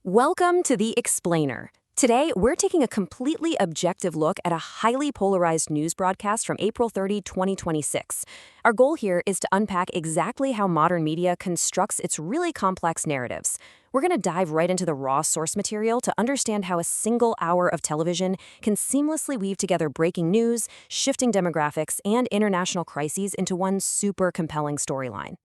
Welcome to The Explainer. Today, we're taking a completely objective look at a highly polarized news broadcast from April 30, 2026. Our goal here is to unpack exactly how modern media constructs its really complex narratives. We're going to dive right into the raw source material to understand how a single hour of television can seamlessly weave together breaking news, shifting demographics, and international crises into one super compelling storyline.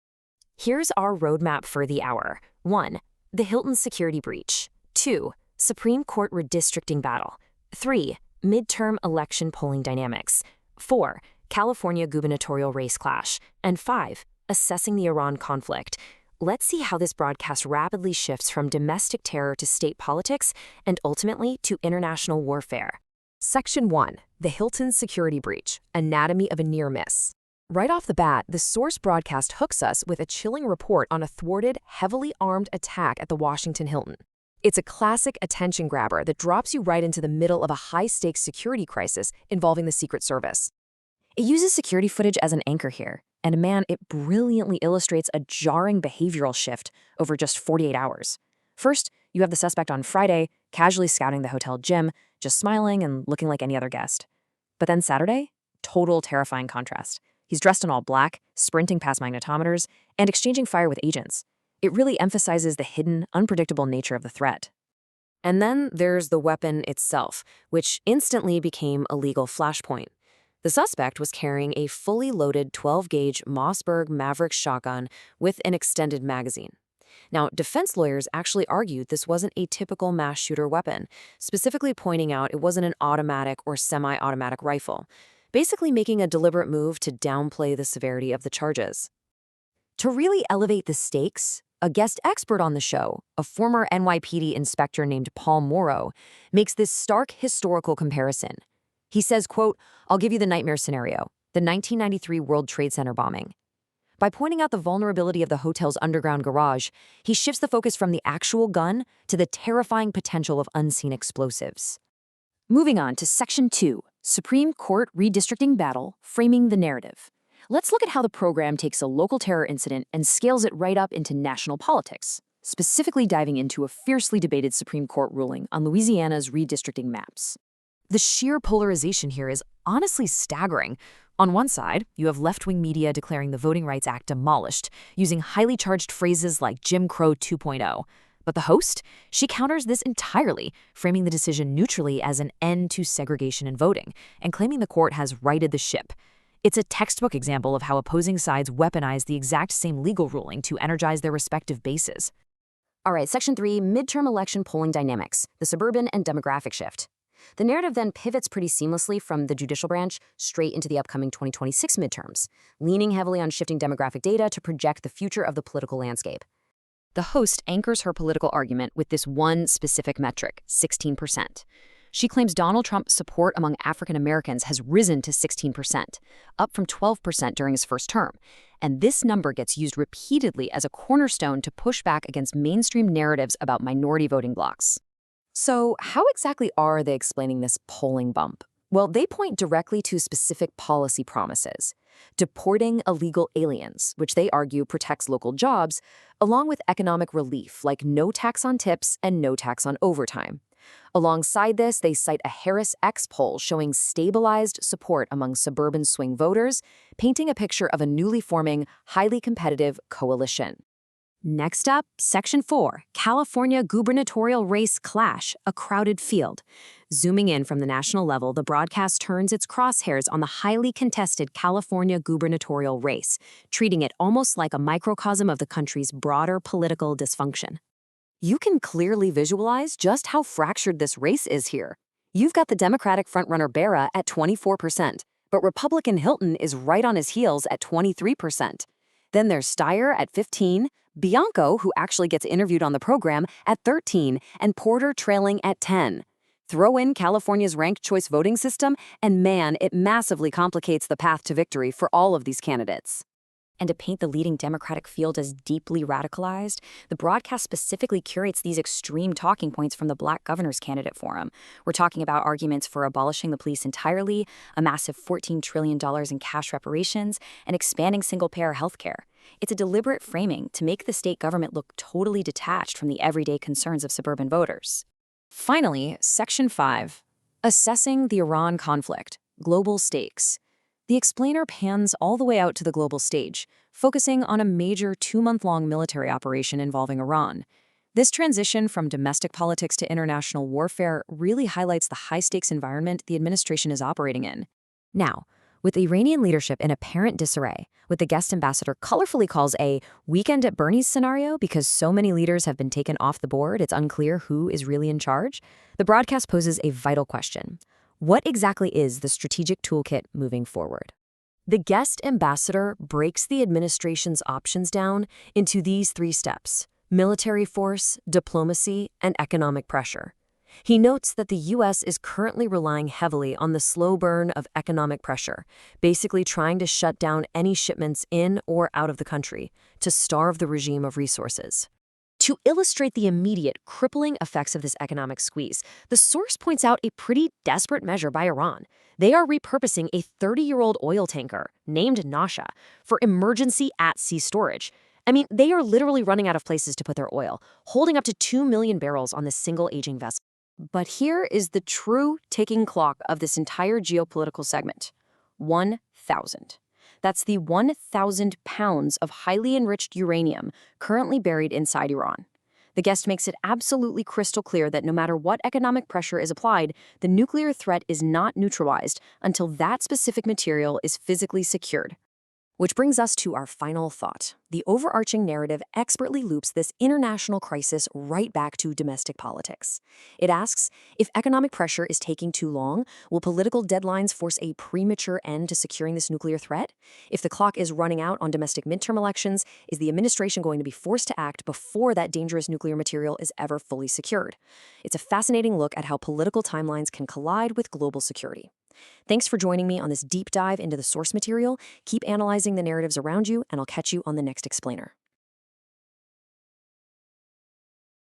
Here's our roadmap for the hour. 1. The Hilton security breach. 2. Supreme Court redistricting battle. 3. Midterm election polling dynamics. 4. California gubernatorial race clash. And 5. Assessing the Iran conflict. Let's see how this broadcast rapidly shifts from domestic terror to state politics and ultimately to international warfare. Section 1. The Hilton security breach. Anatomy of a near miss. Right off the bat, the source broadcast hooks us with a chilling report on a thwarted, heavily armed attack at the Washington Hilton. It's a classic attention grabber that drops you right into the middle of a high-stakes security crisis involving the Secret Service. It uses security footage as an anchor here, and man, it brilliantly illustrates a jarring behavioral shift over just 48 hours. First, you have the suspect on Friday, casually scouting the hotel gym, just smiling and looking like any other guest. But then Saturday, total terrifying contrast. He's dressed in all black, sprinting past magnetometers, and exchanging fire with agents. It really emphasizes the hidden, unpredictable nature of the threat. And then there's the weapon itself, which instantly became a legal flashpoint. The suspect was carrying a fully loaded 12-gauge Mossberg Maverick shotgun with an extended magazine. Now, defense lawyers actually argued this wasn't a typical mass shooter weapon, specifically pointing out it wasn't an automatic or semi-automatic rifle, basically making a deliberate move to downplay the severity of the charges. To really elevate the stakes, a guest expert on the show, a former NYPD inspector named Paul Mauro, makes this stark historical comparison. He says, quote, "I'll give you the nightmare scenario, the 1993 World Trade Center bombing." By pointing out the vulnerability of the hotel's underground garage, he shifts the focus from the actual gun to the terrifying potential of unseen explosives. Moving on to Section 2, Supreme Court redistricting battle, framing the narrative. Let's look at how the program takes a local terror incident and scales it right up into national politics, specifically diving into a fiercely debated Supreme Court ruling on Louisiana's redistricting maps. The sheer polarization here is honestly staggering. On one side, you have left-wing media declaring the Voting Rights Act demolished, using highly charged phrases like Jim Crow 2.0. But the host, she counters this entirely, framing the decision neutrally as an end to segregation in voting, and claiming the court has righted the ship. It's a textbook example of how opposing sides weaponize the exact same legal ruling to energize their respective bases. All right, Section 3, midterm election polling dynamics, the suburban and demographic shift. The narrative then pivots pretty seamlessly from the judicial branch straight into the upcoming 2026 midterms, leaning heavily on shifting demographic data to project the future of the political landscape. The host anchors her political argument with this one specific metric, 16%. She claims Donald Trump's support among African Americans has risen to 16%, up from 12% during his first term. And this number gets used repeatedly as a cornerstone to push back against mainstream narratives about minority voting blocs. So how exactly are they explaining this polling bump? Well, they point directly to specific policy promises. Deporting illegal aliens, which they argue protects local jobs, along with economic relief like no tax on tips and no tax on overtime. Alongside this, they cite a Harris X poll showing stabilized support among suburban swing voters, painting a picture of a newly forming, highly competitive coalition. Next up, Section 4, California gubernatorial race clash, a crowded field. Zooming in from the national level, the broadcast turns its crosshairs on the highly contested California gubernatorial race, treating it almost like a microcosm of the country's broader political dysfunction. You can clearly visualize just how fractured this race is here. You've got the Democratic frontrunner Barra at 24%, but Republican Hilton is right on his heels at 23%. Then there's Steyer at 15%, Bianco, who actually gets interviewed on the program, at 13%, and Porter trailing at 10%. Throw in California's ranked choice voting system, and man, it massively complicates the path to victory for all of these candidates. And to paint the leading Democratic field as deeply radicalized, the broadcast specifically curates these extreme talking points from the Black Governor's Candidate Forum. We're talking about arguments for abolishing the police entirely, a massive $14 trillion in cash reparations, and expanding single-payer health care. It's a deliberate framing to make the state government look totally detached from the everyday concerns of suburban voters. Finally, Section 5. Assessing the Iran conflict. Global stakes. The explainer pans all the way out to the global stage, focusing on a major 2-month-long military operation involving Iran. This transition from domestic politics to international warfare really highlights the high-stakes environment the administration is operating in. Now, with Iranian leadership in apparent disarray, what the guest ambassador colorfully calls a weekend at Bernie's scenario because so many leaders have been taken off the board it's unclear who is really in charge, the broadcast poses a vital question. What exactly is the strategic toolkit moving forward? The guest ambassador breaks the administration's options down into these 3 steps: military force, diplomacy, and economic pressure. He notes that the U.S. is currently relying heavily on the slow burn of economic pressure, basically trying to shut down any shipments in or out of the country, to starve the regime of resources. To illustrate the immediate, crippling effects of this economic squeeze, the source points out a pretty desperate measure by Iran. They are repurposing a 30-year-old oil tanker, named Nasha, for emergency at-sea storage. I mean, they are literally running out of places to put their oil, holding up to 2 million barrels on this single aging vessel. But here is the true ticking clock of this entire geopolitical segment. 1,000. That's the 1,000 pounds of highly enriched uranium currently buried inside Iran. The guest makes it absolutely crystal clear that no matter what economic pressure is applied, the nuclear threat is not neutralized until that specific material is physically secured. Which brings us to our final thought. The overarching narrative expertly loops this international crisis right back to domestic politics. It asks, if economic pressure is taking too long, will political deadlines force a premature end to securing this nuclear threat? If the clock is running out on domestic midterm elections, is the administration going to be forced to act before that dangerous nuclear material is ever fully secured? It's a fascinating look at how political timelines can collide with global security. Thanks for joining me on this deep dive into the source material. Keep analyzing the narratives around you, and I'll catch you on the next explainer.